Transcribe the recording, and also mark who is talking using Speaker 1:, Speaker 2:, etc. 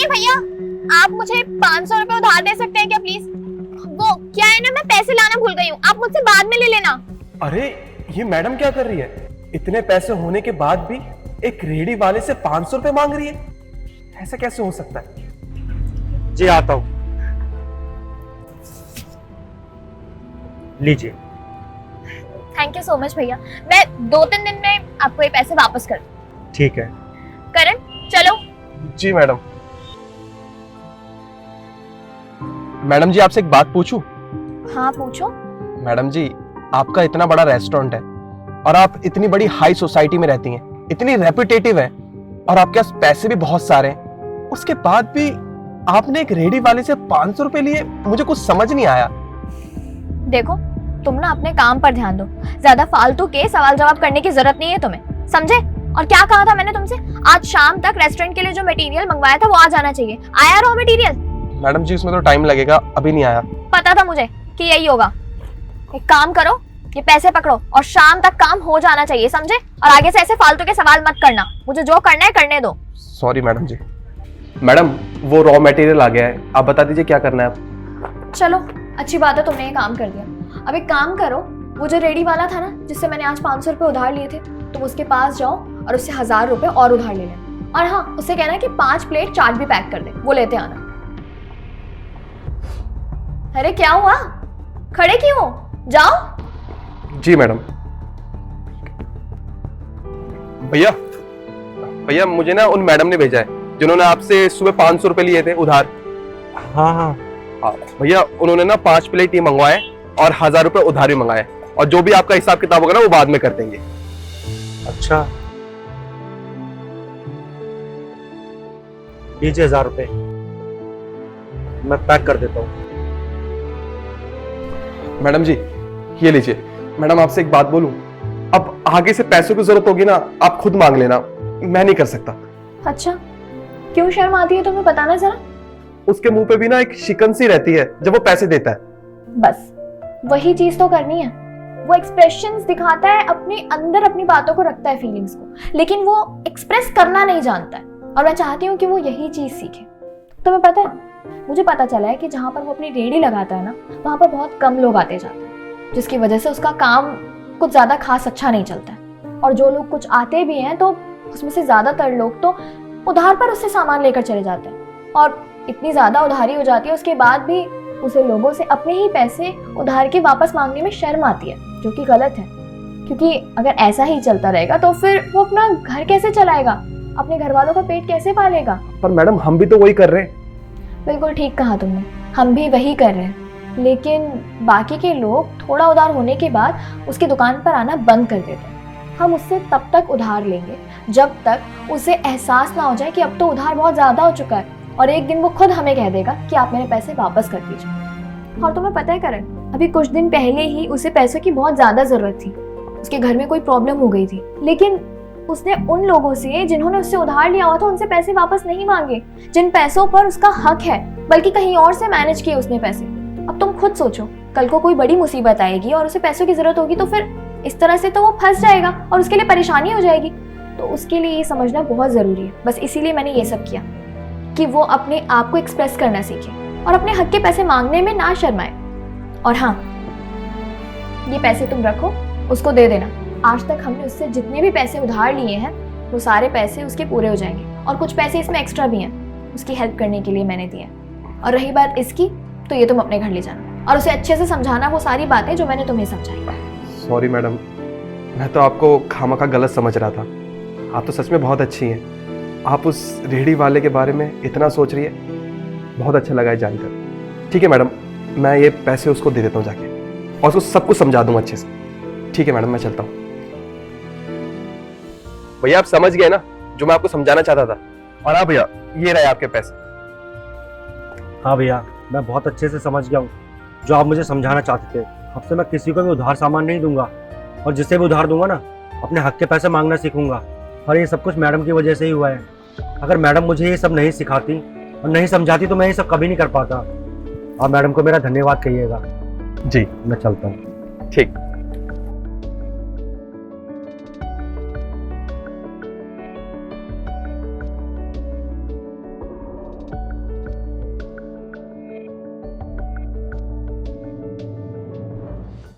Speaker 1: सुनिए भैया, आप मुझे 500 रुपए उधार दे सकते हैं क्या प्लीज? वो क्या है ना, मैं पैसे लाना भूल गई हूँ, आप मुझसे बाद में ले लेना।
Speaker 2: अरे ये मैडम क्या कर रही है? इतने पैसे होने के बाद भी एक रेडी वाले से 500 रुपए मांग रही है। ऐसा कैसे हो सकता है?
Speaker 3: जी आता हूं, लीजिए।
Speaker 1: थैंक यू सो मच भैया, मैं 2-3 दिन में आपको ये पैसे वापस कर दूं।
Speaker 3: ठीक है।
Speaker 1: करण चलो।
Speaker 2: जी मैडम। मैडम जी आपसे एक बात पूछूं?
Speaker 1: हाँ पूछो।
Speaker 2: मैडम जी आपका इतना बड़ा रेस्टोरेंट है और आप इतनी बड़ी हाई सोसाइटी में रहती हैं, इतनी रेपुटेटिव है और आपके पास पैसे भी बहुत सारे हैं, उसके बाद भी आपने एक रेडी वाले से 500 रुपए लिए। मुझे कुछ समझ नहीं आया।
Speaker 1: देखो तुम ना अपने काम पर ध्यान दो, ज्यादा फालतू के सवाल जवाब करने की जरूरत नहीं है तुम्हें, समझे? और क्या कहा था मैंने तुमसे? आज शाम तक रेस्टोरेंट के लिए जो मटेरियल मंगवाया था वो आ जाना चाहिए। आया रॉ मटेरियल?
Speaker 2: मैडम जी उसमें तो टाइम लगेगा, अभी नहीं आया।
Speaker 1: पता था मुझे कि यही होगा। एक काम करो, ये पैसे पकड़ो और शाम तक काम हो जाना चाहिए, समझे? और आगे से ऐसे फालतू के सवाल मत करना, मुझे जो करना है करने दो।
Speaker 2: सॉरी मैडम जी। मैडम वो रॉ मटेरियल आ गया है, आप बता दीजिए क्या करना है आप।
Speaker 1: चलो अच्छी बात है, तुमने ये काम कर दिया। अब एक काम करो, वो जो रेडी वाला था ना जिससे मैंने आज 500 रुपए उधार लिए थे, तुम उसके पास जाओ और उससे 1000 रुपए और उधार ले लेना। और हाँ, उससे कहना कि 5 प्लेट चाट भी पैक कर दे, वो लेते आना। अरे क्या हुआ, खड़े क्यों हो? जाओ।
Speaker 2: जी मैडम। भैया भैया मुझे ना उन मैडम ने भेजा है जिन्होंने आपसे सुबह 500 रुपए लिए थे उधार।
Speaker 3: हाँ हाँ
Speaker 2: हाँ भैया, उन्होंने ना 5 प्लेट ये मंगवाए और 1000 रुपए उधार भी मंगाए, और जो भी आपका हिसाब किताब होगा ना वो बाद में कर देंगे।
Speaker 3: अच्छा, लीजिए 1000 रुपए, मैं पैक कर देता हूँ।
Speaker 2: मैडम जी ये लीजिए। मैडम आपसे एक बात बोलूं, अब आगे से पैसों की जरूरत होगी ना आप खुद मांग लेना, मैं नहीं कर सकता।
Speaker 1: अच्छा, क्यों शर्म आती है तुम्हें, बताना जरा।
Speaker 2: उसके मुंह पे भी ना एक शिकन सी रहती है जब वो पैसे देता है।
Speaker 1: बस वही चीज तो करनी है। वो एक्सप्रेशंस दिखाता है, अपने अंदर अपनी बातों को रखता है, फीलिंग्स को, लेकिन वो एक्सप्रेस करना नहीं जानता है। और मैं चाहती हूँ कि वो यही चीज सीखे। तुम्हें पता है, मुझे पता चला है कि जहाँ पर वो अपनी रेडी लगाता है ना, वहां पर बहुत कम लोग आते जाते हैं, जिसकी वजह से उसका काम कुछ ज्यादा खास अच्छा नहीं चलता है। और जो लोग कुछ आते भी हैं तो उसमें से ज्यादातर लोग तो उधार पर उससे सामान लेकर चले जाते हैं, और इतनी ज्यादा उधारी हो जाती है उसके बाद भी उसे लोगों से अपने ही पैसे उधार के वापस मांगने में शर्म आती है, जो कि गलत है। क्योंकि अगर ऐसा ही चलता रहेगा तो फिर वो अपना घर कैसे चलाएगा, अपने घर वालों का पेट कैसे पालेगा?
Speaker 2: पर मैडम हम भी तो वही कर रहे हैं।
Speaker 1: बिल्कुल ठीक कहा तुमने, हम भी वही कर रहे हैं, लेकिन बाकी के लोग थोड़ा उधार होने के बाद उसकी दुकान पर आना बंद कर देते हैं। हम उससे तब तक उधार लेंगे जब तक उसे एहसास ना हो जाए कि अब तो उधार बहुत ज्यादा हो चुका है, और एक दिन वो खुद हमें कह देगा कि आप मेरे पैसे वापस कर दीजिए। और तुम्हें पता है करण, अभी कुछ दिन पहले ही उसे पैसों की बहुत ज्यादा जरूरत थी। उसके घर में कोई प्रॉब्लम हो गई थी, लेकिन उसने उन लोगों से जिन्होंने उससे उधार लिया हुआ था उनसे पैसे वापस नहीं मांगे, जिन पैसों पर उसका हक है, बल्कि कहीं और से मैनेज किए उसने पैसे। अब तुम खुद सोचो, कल को कोई बड़ी मुसीबत आएगी और उसे पैसों की जरूरत होगी, तो फिर इस तरह से तो वो फंस जाएगा और उसके लिए परेशानी हो जाएगी। तो उसके लिए ये समझना बहुत जरूरी है। बस इसीलिए मैंने ये सब किया कि वो अपने आप को एक्सप्रेस करना सीखे और अपने हक के पैसे मांगने में ना शर्माए। और हाँ, ये पैसे तुम रखो, उसको दे देना। आज तक हमने उससे जितने भी पैसे उधार लिए हैं वो सारे पैसे उसके पूरे हो जाएंगे, और कुछ पैसे इसमें एक्स्ट्रा भी हैं, उसकी हेल्प करने के लिए मैंने दिए। और रही बात इसकी, तो ये तुम अपने घर ले जाना और उसे अच्छे से समझाना वो सारी बातें जो मैंने तुम्हें समझाई।
Speaker 2: सॉरी मैडम, मैं तो आपको खामखा गलत समझ रहा था। आप तो सच में बहुत अच्छी हैं। आप उस रेहड़ी वाले के बारे में इतना सोच रही है, बहुत अच्छा लगा है जानकर। ठीक है मैडम, मैं ये पैसे उसको दे देता हूँ जाके, और उसको सब कुछ समझा दूंगा अच्छे से। ठीक है मैडम, मैं चलता हूँ। भैया आप समझ गए ना जो मैं आपको समझाना चाहता था। और हाँ भैया, ये रहे आपके पैसे।
Speaker 3: हाँ भैया, मैं बहुत अच्छे से समझ गया हूँ जो आप मुझे समझाना चाहते थे। अब से मैं किसी को भी उधार सामान नहीं दूंगा, और जिससे भी उधार दूंगा ना, अपने हक के पैसे मांगना सीखूंगा। और ये सब कुछ मैडम की वजह से ही हुआ है। अगर मैडम मुझे ये सब नहीं सिखाती और नहीं समझाती तो मैं ये सब कभी नहीं कर पाता। आप मैडम को मेरा धन्यवाद कहिएगा।
Speaker 2: जी
Speaker 3: मैं चलता हूँ।
Speaker 2: ठीक।